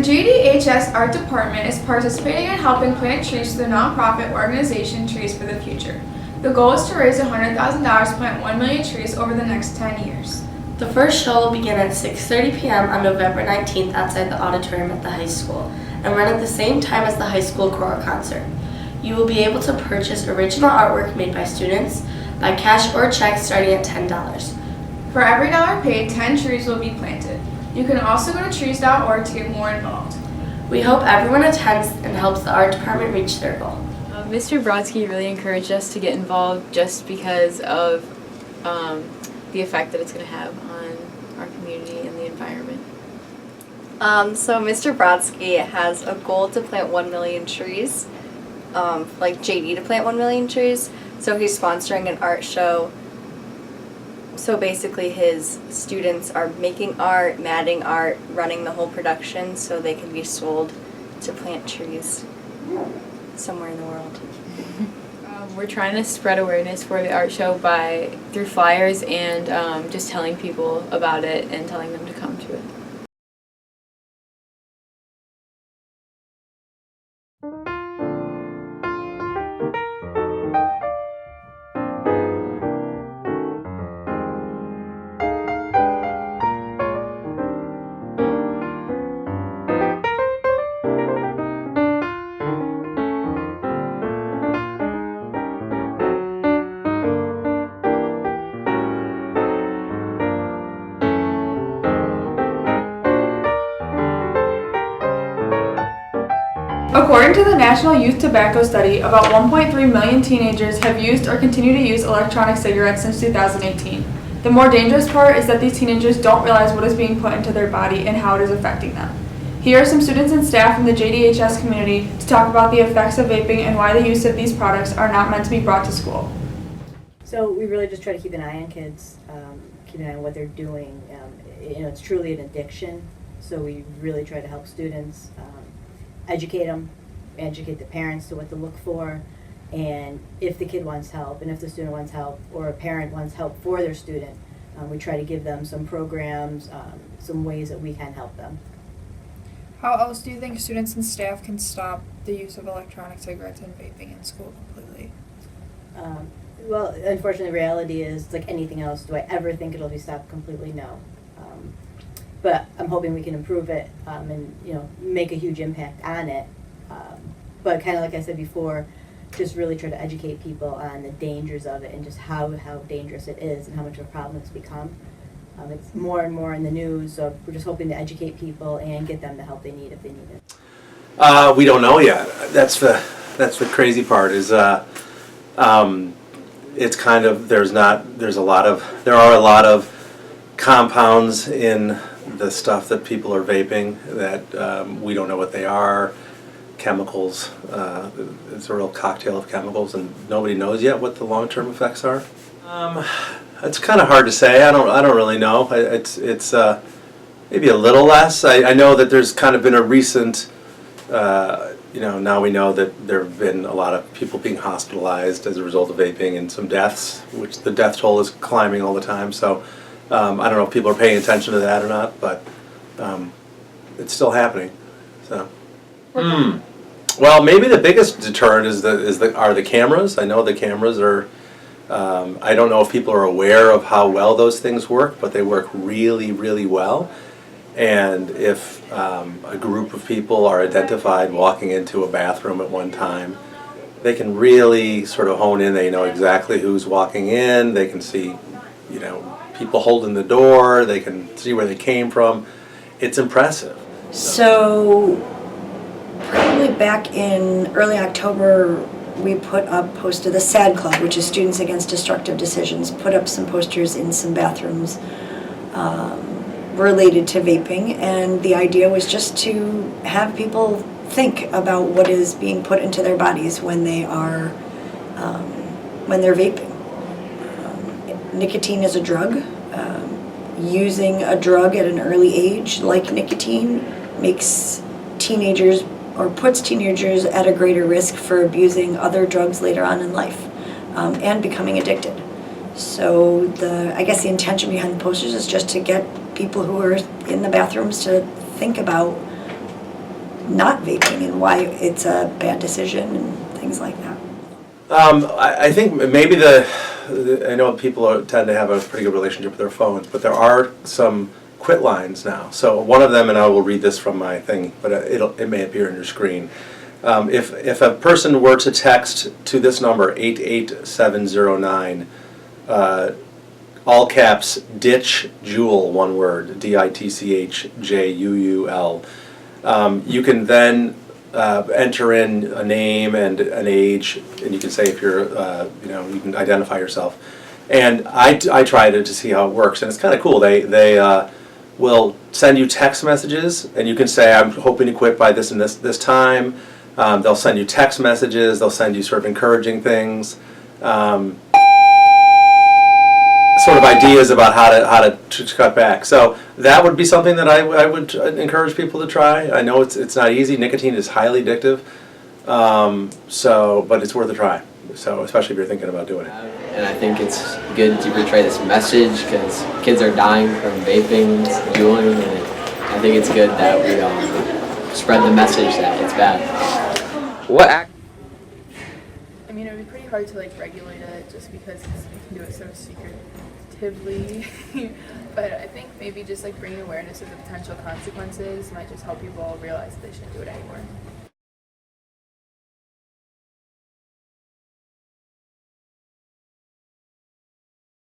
JDHS Art Department is participating in helping plant trees through the nonprofit organization Trees for the Future. The goal is to raise $100,000 to plant 1 million trees over the next 10 years. The first show will begin at 6:30 p.m. on November 19th outside the auditorium at the high school and run at the same time as the high school choral concert. You will be able to purchase original artwork made by students by cash or check starting at $10. For every dollar paid, 10 trees will be planted. You can also go to trees.org to get more involved. We hope everyone attends and helps the art department reach their goal. Mr. Brodsky really encouraged us to get involved just because of the effect that it's going to have on our community and the environment. So Mr. Brodsky has a goal to plant 1 million trees, like JD to plant 1 million trees. So he's sponsoring an art show. So basically his students are making art, matting art, running the whole production so they can be sold to plant trees somewhere in the world. We're trying to spread awareness for the art show through flyers and just telling people about it and telling them to come to it. According to the National Youth Tobacco Study, about 1.3 million teenagers have used or continue to use electronic cigarettes since 2018. The more dangerous part is that these teenagers don't realize what is being put into their body and how it is affecting them. Here are some students and staff from the JDHS community to talk about the effects of vaping and why the use of these products are not meant to be brought to school. So we really just try to keep an eye on kids, keep an eye on what they're doing. It's truly an addiction, so we really try to help students, educate them, educate the parents to what to look for, and if the kid wants help, and if the student wants help, or a parent wants help for their student, we try to give them some programs, some ways that we can help them. How else do you think students and staff can stop the use of electronic cigarettes and vaping in school completely? Well, unfortunately, the reality is, like anything else, do I ever think it'll be stopped completely? No. But I'm hoping we can improve it and make a huge impact on it. But kind of like I said before, just really try to educate people on the dangers of it and just how dangerous it is and how much of a problem it's become. It's more and more in the news, so we're just hoping to educate people and get them the help they need if they need it. We don't know yet. That's the crazy part is it's kind of there are a lot of compounds in the stuff that people are vaping that we don't know what they are. Chemicals, it's a real cocktail of chemicals, and nobody knows yet what the long-term effects are. It's kind of hard to say. I don't really know. It's maybe a little less. I know that there's kind of been a recent. Now we know that there have been a lot of people being hospitalized as a result of vaping and some deaths, which the death toll is climbing all the time. So. I don't know if people are paying attention to that or not, but it's still happening. So, well, maybe the biggest deterrent are the cameras. I know the cameras are. I don't know if people are aware of how well those things work, but they work really, really well. And if a group of people are identified walking into a bathroom at one time, they can really sort of hone in. They know exactly who's walking in. They can see, people holding the door, they can see where they came from. It's impressive. So probably back in early October, we posted the SAD Club, which is Students Against Destructive Decisions, put up some posters in some bathrooms related to vaping, and the idea was just to have people think about what is being put into their bodies when they're vaping. Nicotine is a drug. Using a drug at an early age, like nicotine, makes teenagers or puts teenagers at a greater risk for abusing other drugs later on in life and becoming addicted. So I guess the intention behind the posters is just to get people who are in the bathrooms to think about not vaping and why it's a bad decision and things like that. I think maybe I know people tend to have a pretty good relationship with their phones, but there are some quit lines now. So one of them, and I will read this from my thing, but it may appear on your screen. If a person were to text to this number 88709, all caps ditch Juul, one word, DITCHJUUL. You can then enter in a name and an age, and you can say if you're, you can identify yourself. And I tried it to see how it works, and it's kind of cool. They will send you text messages, and you can say, I'm hoping to quit by this and this time. They'll send you text messages. They'll send you sort of encouraging things. Sort of ideas about how to cut back. So that would be something that I would encourage people to try. I know it's not easy. Nicotine is highly addictive, but it's worth a try. So especially if you're thinking about doing it. And I think it's good to portray this message because kids are dying from vaping, juuling, and I think it's good that we spread the message that it's bad. I mean, it would be pretty hard to regulate it just because you can do it so secretively. But I think maybe just bringing awareness of the potential consequences might just help people realize that they shouldn't do it anymore.